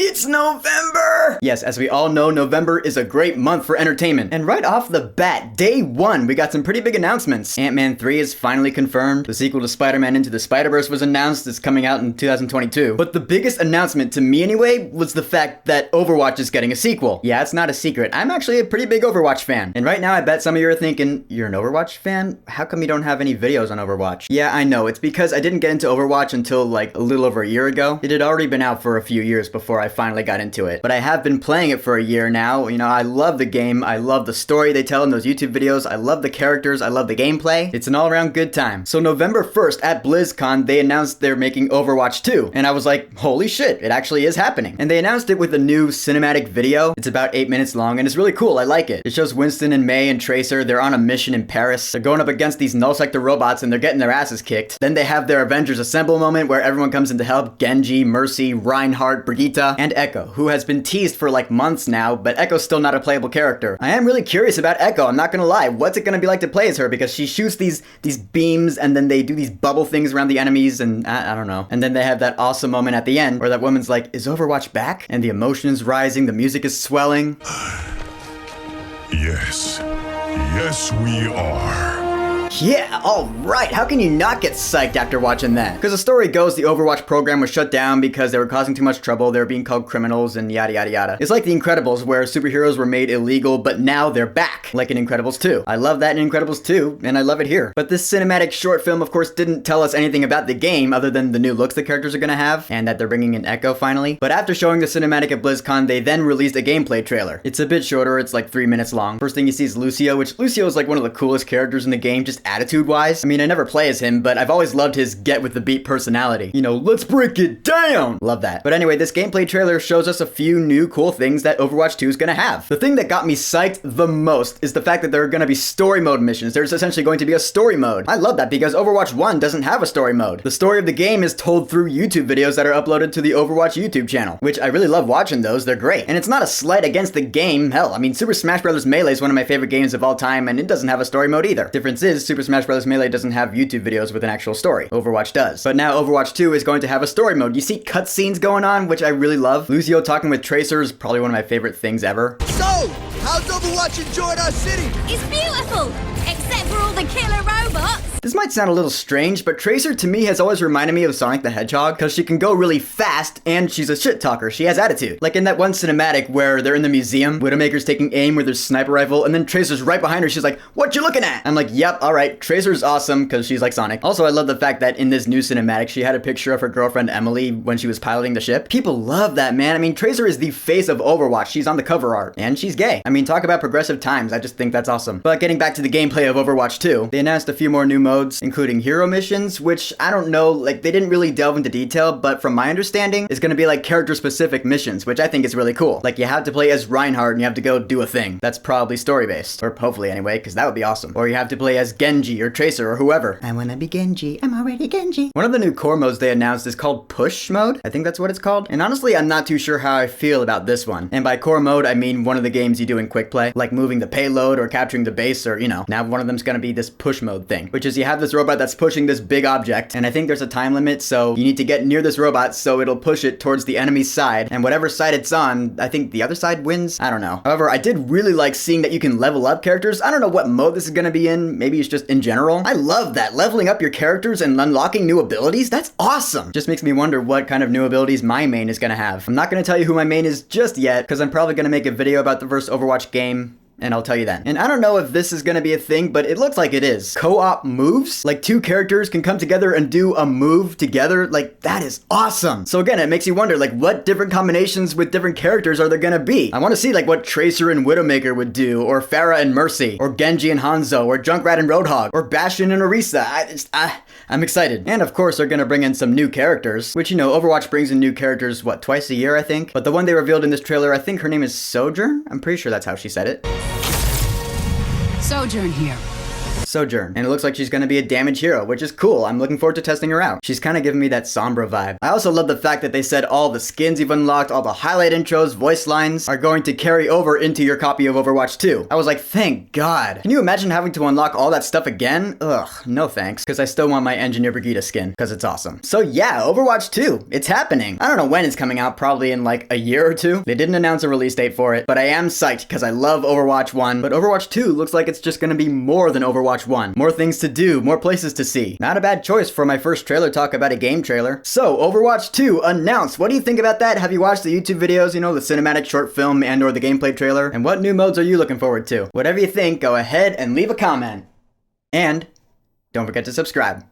It's November! Yes, as we all know, November is a great month for entertainment. And right off the bat, day one, we got some pretty big announcements. Ant-Man 3 is finally confirmed. The sequel to Spider-Man Into the Spider-Verse was announced. It's coming out in 2022. But the biggest announcement, to me anyway, was the fact that Overwatch is getting a sequel. Yeah, it's not a secret. I'm actually a pretty big Overwatch fan. And right now, I bet some of you are thinking, you're an Overwatch fan? How come you don't have any videos on Overwatch? Yeah, I know. It's because I didn't get into Overwatch until like a little over a year ago. It had already been out for a few years before I finally got into it. But I have been playing it for a year now. You know, I love the game. I love the story they tell in those YouTube videos. I love the characters. I love the gameplay. It's an all-around good time. So November 1st at BlizzCon, they announced they're making Overwatch 2. And I was like, holy shit, it actually is happening. And they announced it with a new cinematic video. It's about 8 minutes long and it's really cool. I like it. It shows Winston and May and Tracer. They're on a mission in Paris. They're going up against these null sector robots and they're getting their asses kicked. Then they have their Avengers Assemble moment where everyone comes in to help. Genji, Mercy, Reinhardt, Brigitte, and Echo, who has been teased for like months now, but Echo's still not a playable character. I am really curious about Echo, I'm not gonna lie. What's it gonna be like to play as her? Because she shoots these beams and then they do these bubble things around the enemies and I don't know. And then they have that awesome moment at the end where that woman's like, is Overwatch back? And the emotion is rising, the music is swelling. Yes. Yes, we are. Yeah, alright, how can you not get psyched after watching that? Because the story goes, the Overwatch program was shut down because they were causing too much trouble, they were being called criminals, and yada yada yada. It's like The Incredibles, where superheroes were made illegal, but now they're back, like in Incredibles 2. I love that in Incredibles 2, and I love it here. But this cinematic short film, of course, didn't tell us anything about the game, other than the new looks the characters are gonna have, and that they're bringing in Echo finally. But after showing the cinematic at BlizzCon, they then released a gameplay trailer. It's a bit shorter, it's like 3 minutes long. First thing you see is Lucio, which Lucio is like one of the coolest characters in the game, just attitude-wise. I mean, I never play as him, but I've always loved his get with the beat personality. You know, let's break it down! Love that. But anyway, this gameplay trailer shows us a few new cool things that Overwatch 2 is gonna have. The thing that got me psyched the most is the fact that there are gonna be story mode missions. There's essentially going to be a story mode. I love that because Overwatch 1 doesn't have a story mode. The story of the game is told through YouTube videos that are uploaded to the Overwatch YouTube channel, which I really love watching those. They're great. And it's not a slight against the game. Hell, I mean, Super Smash Bros. Melee is one of my favorite games of all time, and it doesn't have a story mode either. Difference is, Super Smash Bros. Melee doesn't have YouTube videos with an actual story. Overwatch does. But now Overwatch 2 is going to have a story mode. You see cutscenes going on, which I really love. Lucio talking with Tracer is probably one of my favorite things ever. So, how's Overwatch enjoying our city? It's beautiful, except for all the killer robots. This might sound a little strange, but Tracer to me has always reminded me of Sonic the Hedgehog because she can go really fast and she's a shit talker. She has attitude. Like in that one cinematic where they're in the museum, Widowmaker's taking aim with her sniper rifle and then Tracer's right behind her. She's like, what you looking at? I'm like, yep, alright, Tracer's awesome because she's like Sonic. Also, I love the fact that in this new cinematic, she had a picture of her girlfriend Emily when she was piloting the ship. People love that, man. I mean, Tracer is the face of Overwatch. She's on the cover art and she's gay. I mean, talk about progressive times. I just think that's awesome. But getting back to the gameplay of Overwatch 2, they announced a few more new modes, including hero missions, which I don't know, like they didn't really delve into detail, but from my understanding, it's gonna be like character specific missions, which I think is really cool. Like you have to play as Reinhardt and you have to go do a thing. That's probably story based, or hopefully anyway, because that would be awesome. Or you have to play as Genji or Tracer or whoever. I wanna be Genji, I'm already Genji. One of the new core modes they announced is called Push mode. I think that's what it's called. And honestly, I'm not too sure how I feel about this one. And by core mode, I mean one of the games you do in quick play, like moving the payload or capturing the base or, you know. Now one of them's gonna be this push mode thing, which is you have this robot that's pushing this big object, and I think there's a time limit, so you need to get near this robot so it'll push it towards the enemy's side, and whatever side it's on, I think the other side wins? I don't know. However, I did really like seeing that you can level up characters. I don't know what mode this is gonna be in, maybe it's just in general. I love that, leveling up your characters and unlocking new abilities, that's awesome! Just makes me wonder what kind of new abilities my main is gonna have. I'm not gonna tell you who my main is just yet, because I'm probably gonna make a video about the first Overwatch game, and I'll tell you then. And I don't know if this is gonna be a thing, but it looks like it is. Co-op moves? Like two characters can come together and do a move together? Like, that is awesome. So again, it makes you wonder, like, what different combinations with different characters are there gonna be? I wanna see, like, what Tracer and Widowmaker would do, or Pharah and Mercy, or Genji and Hanzo, or Junkrat and Roadhog, or Bastion and Orisa. I'm excited. And of course, they're gonna bring in some new characters, which, you know, Overwatch brings in new characters, what, twice a year, I think? But the one they revealed in this trailer, I think her name is Sojourn? I'm pretty sure that's how she said it. Sojourn here. Sojourn. And it looks like she's gonna be a damage hero, which is cool. I'm looking forward to testing her out. She's kinda giving me that Sombra vibe. I also love the fact that they said all the skins you've unlocked, all the highlight intros, voice lines are going to carry over into your copy of Overwatch 2. I was like, thank God. Can you imagine having to unlock all that stuff again? Ugh, no thanks, because I still want my Engineer Brigida skin, because it's awesome. So yeah, Overwatch 2, it's happening. I don't know when it's coming out, probably in like a year or two. They didn't announce a release date for it, but I am psyched because I love Overwatch 1, but Overwatch 2 looks like it's just gonna be more than Overwatch 1. More things to do, more places to see. Not a bad choice for my first trailer talk about a game trailer. So, Overwatch 2 announced. What do you think about that? Have you watched the YouTube videos, you know, the cinematic short film and or the gameplay trailer? And what new modes are you looking forward to? Whatever you think, go ahead and leave a comment. And don't forget to subscribe.